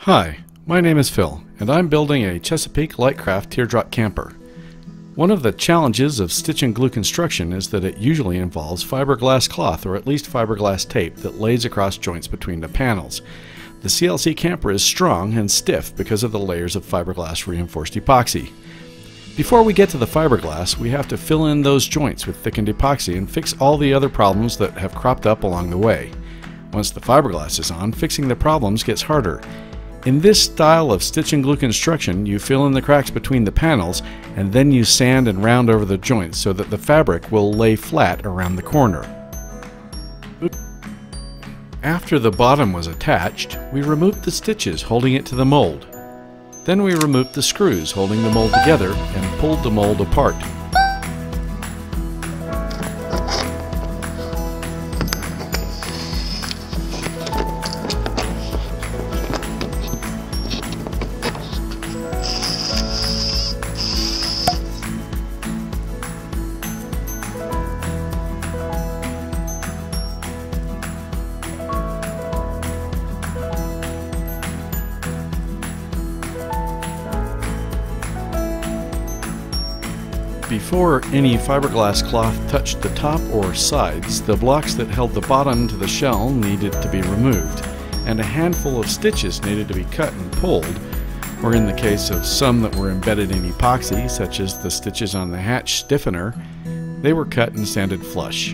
Hi, my name is Phil, and I'm building a Chesapeake Light Craft Teardrop Camper. One of the challenges of stitch and glue construction is that it usually involves fiberglass cloth, or at least fiberglass tape, that lays across joints between the panels. The CLC Camper is strong and stiff because of the layers of fiberglass reinforced epoxy. Before we get to the fiberglass, we have to fill in those joints with thickened epoxy and fix all the other problems that have cropped up along the way. Once the fiberglass is on, fixing the problems gets harder. In this style of stitch and glue construction, you fill in the cracks between the panels and then you sand and round over the joints so that the fabric will lay flat around the corner. After the bottom was attached, we removed the stitches holding it to the mold. Then we removed the screws holding the mold together and pulled the mold apart. Before any fiberglass cloth touched the top or sides, the blocks that held the bottom to the shell needed to be removed, and a handful of stitches needed to be cut and pulled, or in the case of some that were embedded in epoxy, such as the stitches on the hatch stiffener, they were cut and sanded flush.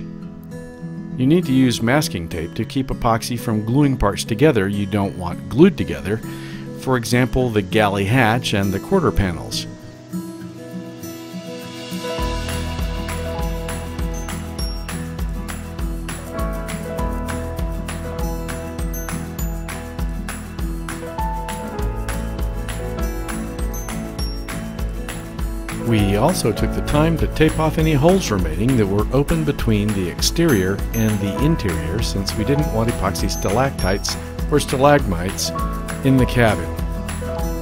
You need to use masking tape to keep epoxy from gluing parts together you don't want glued together, for example the galley hatch and the quarter panels. We also took the time to tape off any holes remaining that were open between the exterior and the interior, since we didn't want epoxy stalactites or stalagmites in the cabin.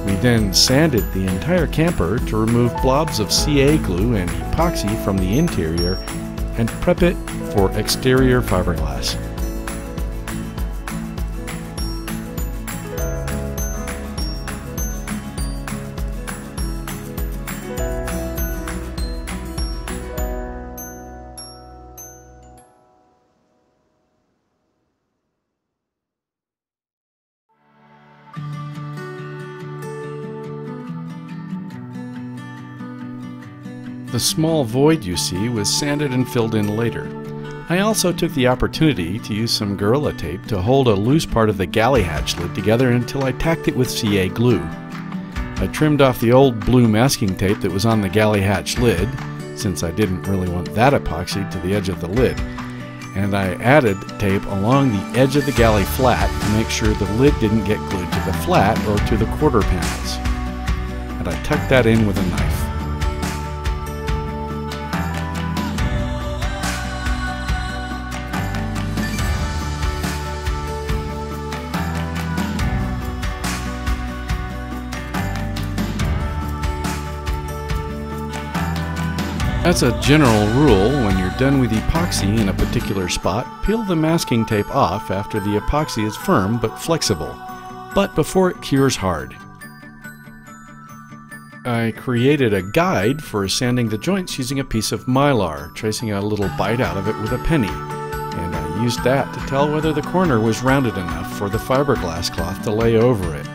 We then sanded the entire camper to remove blobs of CA glue and epoxy from the interior and prep it for exterior fiberglass. The small void you see was sanded and filled in later. I also took the opportunity to use some Gorilla Tape to hold a loose part of the galley hatch lid together until I tacked it with CA glue. I trimmed off the old blue masking tape that was on the galley hatch lid, since I didn't really want that epoxied to the edge of the lid, and I added tape along the edge of the galley flat to make sure the lid didn't get glued to the flat or to the quarter panels. And I tucked that in with a knife. As a general rule, when you're done with epoxy in a particular spot, peel the masking tape off after the epoxy is firm but flexible, but before it cures hard. I created a guide for sanding the joints using a piece of mylar, tracing a little bite out of it with a penny, and I used that to tell whether the corner was rounded enough for the fiberglass cloth to lay over it.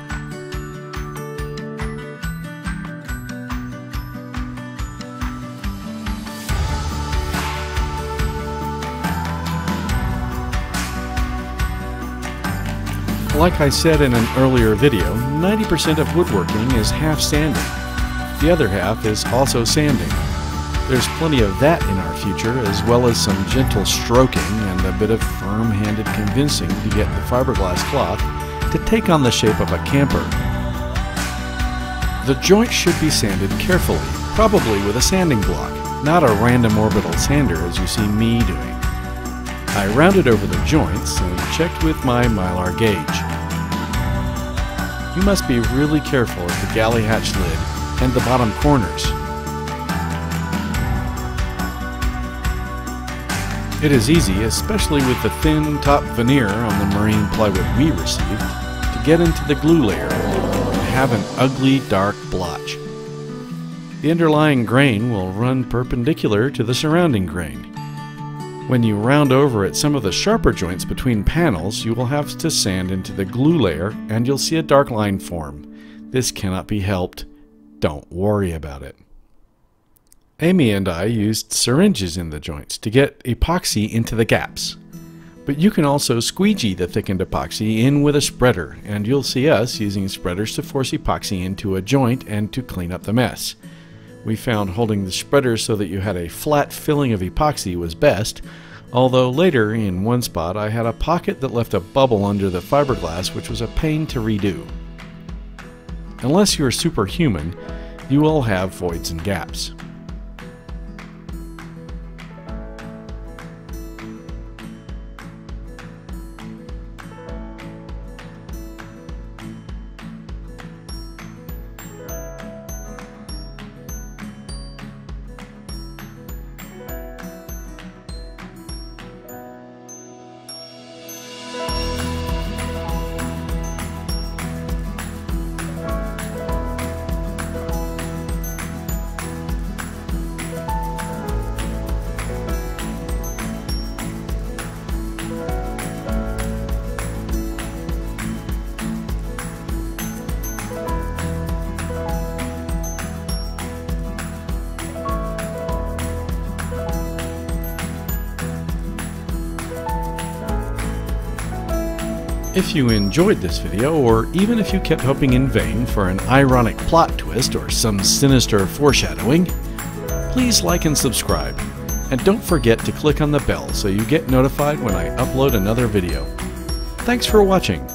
Like I said in an earlier video, 90% of woodworking is half sanding. The other half is also sanding. There's plenty of that in our future, as well as some gentle stroking and a bit of firm-handed convincing to get the fiberglass cloth to take on the shape of a camper. The joint should be sanded carefully, probably with a sanding block, not a random orbital sander as you see me doing. I rounded over the joints and checked with my mylar gauge. You must be really careful at the galley hatch lid and the bottom corners. It is easy, especially with the thin top veneer on the marine plywood we received, to get into the glue layer and have an ugly dark blotch. The underlying grain will run perpendicular to the surrounding grain. When you round over at some of the sharper joints between panels, you will have to sand into the glue layer and you'll see a dark line form. This cannot be helped. Don't worry about it. Amy and I used syringes in the joints to get epoxy into the gaps. But you can also squeegee the thickened epoxy in with a spreader, and you'll see us using spreaders to force epoxy into a joint and to clean up the mess. We found holding the spreader so that you had a flat filling of epoxy was best, although later in one spot I had a pocket that left a bubble under the fiberglass which was a pain to redo. Unless you're superhuman, you will have voids and gaps. If you enjoyed this video, or even if you kept hoping in vain for an ironic plot twist or some sinister foreshadowing, please like and subscribe. And don't forget to click on the bell so you get notified when I upload another video. Thanks for watching.